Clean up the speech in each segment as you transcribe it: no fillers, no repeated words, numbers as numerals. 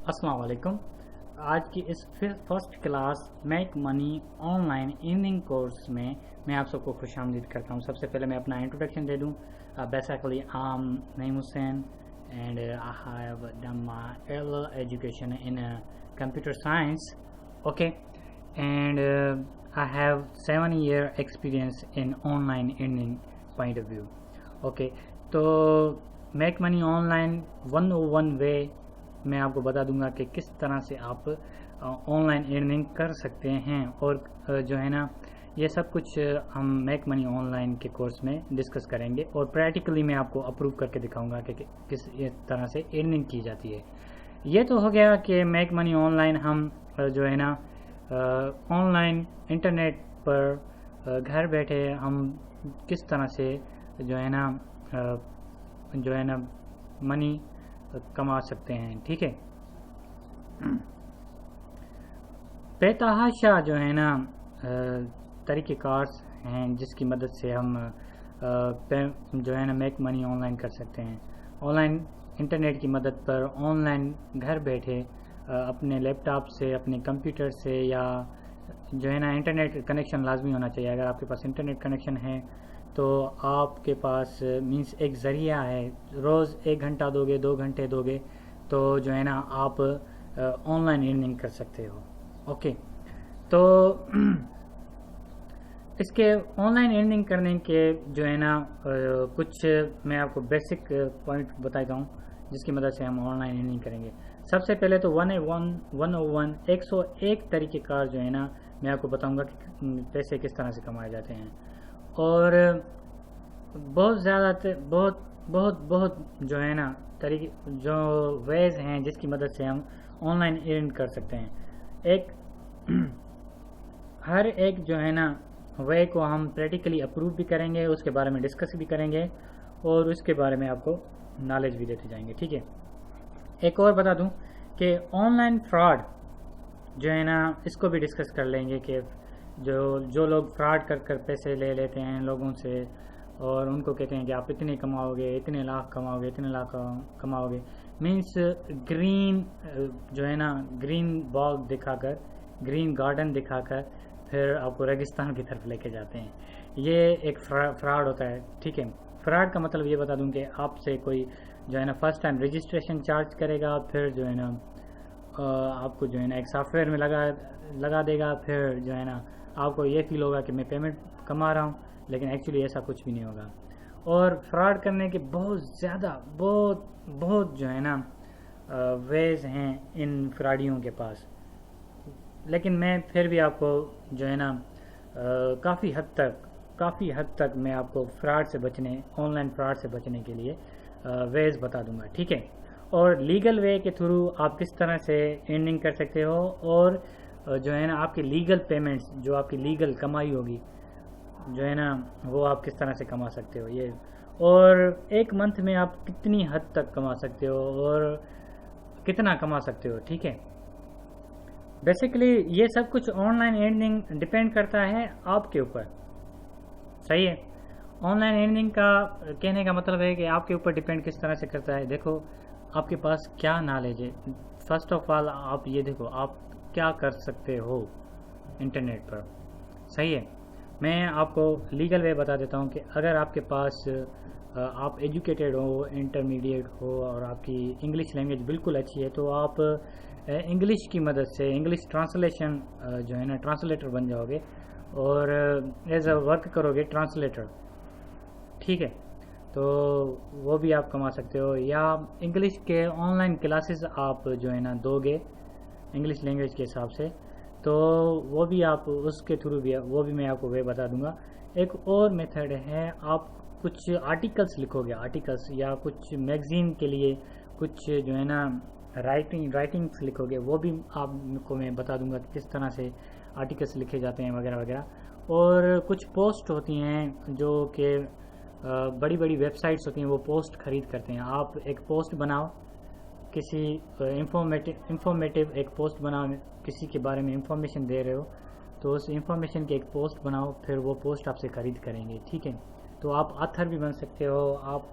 अस्सलाम वालेकुम। आज की इस first class make money online earning course में मैं आप सबको खुशामदीद करता हूँ। सबसे पहले मैं अपना इंट्रोडक्शन दे दूँ। Basically I am Naeem Hussain and I have done my early education in computer science. Okay, and I have 7-year experience in online earning point of view. Okay, तो मेक मनी ऑनलाइन 101 वे मैं आपको बता दूंगा कि किस तरह से आप ऑनलाइन अर्निंग कर सकते हैं, और जो है ना ये सब कुछ हम मेक मनी ऑनलाइन के कोर्स में डिस्कस करेंगे, और प्रैक्टिकली मैं आपको अप्रूव करके दिखाऊंगा कि किस तरह से अर्निंग की जाती है। ये तो हो गया कि मेक मनी ऑनलाइन हम जो है ना ऑनलाइन इंटरनेट पर घर बैठे हम किस तरह से जो है ना मनी कमा सकते हैं। ठीक है, बेतहाशा जो है ना तरीक़ेकार हैं जिसकी मदद से हम जो है ना मेक मनी ऑनलाइन कर सकते हैं। ऑनलाइन इंटरनेट की मदद पर ऑनलाइन घर बैठे अपने लैपटॉप से, अपने कंप्यूटर से, या जो है ना इंटरनेट कनेक्शन लाजमी होना चाहिए। अगर आपके पास इंटरनेट कनेक्शन है तो आपके पास मीन्स एक ज़रिया है। रोज़ 1 घंटा दोगे, 2 घंटे दोगे तो जो है ना आप ऑनलाइन अर्निंग कर सकते हो। ओके, तो इसके ऑनलाइन अर्निंग करने के जो है ना कुछ मैं आपको बेसिक पॉइंट बताता हूँ जिसकी मदद से हम ऑनलाइन अर्निंग करेंगे। सबसे पहले तो 101 तरीक़ेकार जो है ना मैं आपको बताऊंगा कि पैसे किस तरह से कमाए जाते हैं, और बहुत ज़्यादा बहुत जो है ना तरीके जो वेज हैं जिसकी मदद से हम ऑनलाइन अर्न कर सकते हैं। हर एक जो है ना वे को हम प्रैक्टिकली अप्रूव भी करेंगे, उसके बारे में डिस्कस भी करेंगे, और उसके बारे में आपको नॉलेज भी देते जाएंगे। ठीक है, एक और बता दूं कि ऑनलाइन फ्रॉड जो है ना इसको भी डिस्कस कर लेंगे कि जो लोग फ्रॉड कर पैसे ले लेते हैं लोगों से, और उनको कहते हैं कि आप इतने कमाओगे, इतने लाख कमाओगे, इतने लाख कमाओगे, मीन्स ग्रीन जो है ना ग्रीन बाग दिखाकर, ग्रीन गार्डन दिखाकर फिर आपको रेगिस्तान की तरफ लेके जाते हैं। ये एक फ्रॉड होता है। ठीक है, फ्रॉड का मतलब ये बता दूं कि आपसे कोई जो है ना फर्स्ट टाइम रजिस्ट्रेशन चार्ज करेगा, फिर जो है ना आपको जो है ना एक सॉफ्टवेयर में लगा देगा, फिर जो है ना आपको ये फील होगा कि मैं पेमेंट कमा रहा हूँ, लेकिन एक्चुअली ऐसा कुछ भी नहीं होगा। और फ्रॉड करने के बहुत ज़्यादा बहुत जो है ना वेज हैं इन फ्रॉडियों के पास, लेकिन मैं फिर भी आपको जो है ना काफ़ी हद तक मैं आपको फ्रॉड से बचने, ऑनलाइन फ्रॉड से बचने के लिए वेज बता दूंगा। ठीक है, और लीगल वे के थ्रू आप किस तरह से अर्निंग कर सकते हो, और जो है ना आपकी लीगल पेमेंट्स, जो आपकी लीगल कमाई होगी जो है ना वो आप किस तरह से कमा सकते हो ये, और एक मंथ में आप कितनी हद तक कमा सकते हो और कितना कमा सकते हो। ठीक है, बेसिकली ये सब कुछ ऑनलाइन अर्निंग डिपेंड करता है आपके ऊपर। सही है, ऑनलाइन अर्निंग का कहने का मतलब है कि आपके ऊपर डिपेंड किस तरह से करता है। देखो आपके पास क्या नॉलेज है। फर्स्ट ऑफ ऑल आप ये देखो आप क्या कर सकते हो इंटरनेट पर। सही है, मैं आपको लीगल वे बता देता हूँ कि अगर आपके पास आप एजुकेटेड हो, इंटरमीडिएट हो, और आपकी इंग्लिश लैंग्वेज बिल्कुल अच्छी है, तो आप इंग्लिश की मदद से इंग्लिश ट्रांसलेशन जो है ना ट्रांसलेटर बन जाओगे, और एज अ वर्क करोगे ट्रांसलेटर। ठीक है, तो वो भी आप कमा सकते हो, या इंग्लिश के ऑनलाइन क्लासेस आप जो है ना दोगे इंग्लिश लैंग्वेज के हिसाब से, तो वो भी आप उसके थ्रू भी वो भी मैं आपको वे बता दूंगा। एक और मेथड है, आप कुछ आर्टिकल्स लिखोगे, आर्टिकल्स या कुछ मैगजीन के लिए कुछ जो है ना राइटिंग्स लिखोगे, वो भी आपको मैं बता दूंगा कि किस तरह से आर्टिकल्स लिखे जाते हैं वगैरह वगैरह। और कुछ पोस्ट होती हैं जो कि बड़ी बड़ी वेबसाइट्स होती हैं, वो पोस्ट खरीद करते हैं। आप एक पोस्ट बनाओ, किसी इंफॉर्मेटिव एक पोस्ट बनाओ, किसी के बारे में इंफॉर्मेशन दे रहे हो, तो उस इंफॉर्मेशन की एक पोस्ट बनाओ, फिर वो पोस्ट आपसे खरीद करेंगे। ठीक है, तो आप ऑथर भी बन सकते हो, आप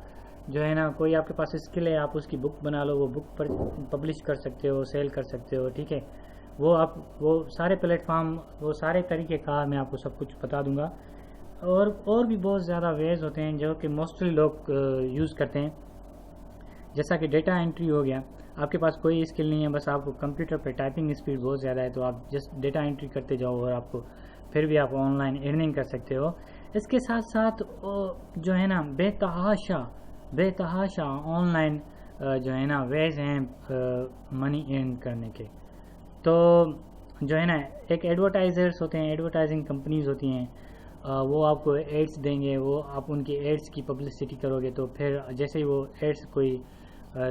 جو ہے نا کوئی آپ کے پاس اسکل ہے آپ اس کی بک بنا لو, وہ بک پر پبلش کر سکتے ہو, سیل کر سکتے ہو, ٹھیک ہے. وہ سارے پلیٹ فارم, وہ سارے طریقہ کار میں آپ کو سب کچھ بتا دوں گا. اور بھی بہت زیادہ ویز ہوتے ہیں جو کہ موسٹلی لوگ یوز کرتے ہیں, جیسا کہ ڈیٹا انٹری ہو گیا. آپ کے پاس کوئی اسکل نہیں ہے, بس آپ کو کمپیوٹر پہ ٹائپنگ اسپیڈ بہت زیادہ ہے, تو آپ جسٹ ڈیٹا انٹری کرتے جاؤ اور آپ کو پھر بھی آپ آن لائن ارننگ کر سکتے ہو. اس کے ساتھ ساتھ جو ہے نا بے تحاشا آن لائن جو ہے نا ویز ہیں منی ارن کرنے کے. تو جو ہے نا ایک ایڈورٹائزرس ہوتے ہیں, ایڈورٹائزنگ کمپنیز ہوتی ہیں, وہ آپ کو ایڈس دیں گے, وہ آپ ان کے ایڈس کی پبلسٹی کرو گے تو پھر جیسے ہی وہ ایڈس کوئی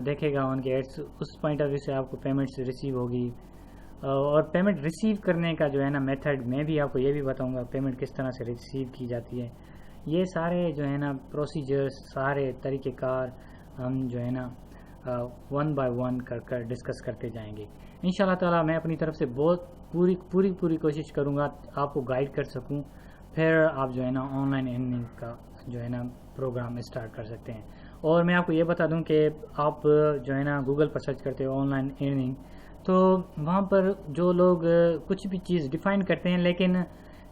دیکھے گا ان کے ایڈس, اس پوائنٹ آف ویو سے آپ کو پیمنٹس ریسیو ہوگی. اور پیمنٹ ریسیو کرنے کا جو ہے نا میتھڈ میں بھی آپ کو یہ بھی بتاؤں گا, پیمنٹ کس طرح سے ریسیو کی جاتی ہے. یہ سارے جو ہے نا پروسیجرز, سارے طریقہ کار ہم جو ہے نا ون بائی ون کر ڈسکس کرتے جائیں گے انشاءاللہ تعالی. میں اپنی طرف سے بہت پوری کوشش کروں گا آپ کو گائیڈ کر سکوں, پھر آپ جو ہے نا آن لائن ارننگ کا جو ہے نا پروگرام اسٹارٹ کر سکتے ہیں. اور میں آپ کو یہ بتا دوں کہ آپ جو ہے نا گوگل پر سرچ کرتے ہو آن لائن ارننگ, تو وہاں پر جو لوگ کچھ بھی چیز ڈیفائن کرتے ہیں لیکن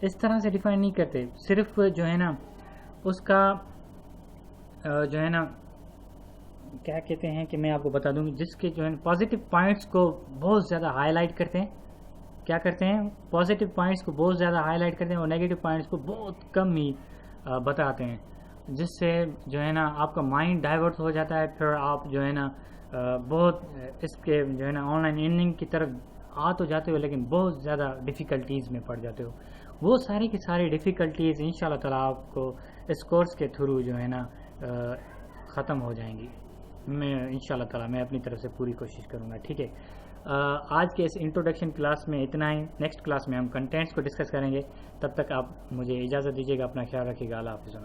اس طرح سے ڈیفائن نہیں کرتے, صرف جو ہے نا اس کا جو ہے نا کیا کہتے ہیں کہ میں آپ کو بتا دوں, جس کے جو ہے پازیٹیو پوائنٹس کو بہت زیادہ ہائی لائٹ کرتے ہیں. کیا کرتے ہیں, پازیٹیو پوائنٹس کو بہت زیادہ ہائی لائٹ کرتے ہیں اور نیگیٹو پوائنٹس کو بہت کم ہی بتاتے ہیں, جس سے جو ہے نا آپ کا مائنڈ ڈائیورٹ ہو جاتا ہے. پھر آپ جو ہے نا بہت اس کے جو ہے نا آن لائن ارننگ کی طرف آ تو جاتے ہو لیکن بہت زیادہ ڈیفیکلٹیز میں پڑ جاتے ہو. وہ ساری کی ساری ڈیفیکلٹیز انشاءاللہ تعالی آپ کو اس کورس کے تھرو جو ہے نا ختم ہو جائیں گی. میں انشاءاللہ تعالی میں اپنی طرف سے پوری کوشش کروں گا, ٹھیک ہے. آج کے اس انٹروڈکشن کلاس میں اتنا ہی. نیکسٹ کلاس میں ہم کنٹینٹس کو ڈسکس کریں گے. تب تک آپ مجھے اجازت دیجیے گا, اپنا خیال رکھیے گا. اللہ حافظ.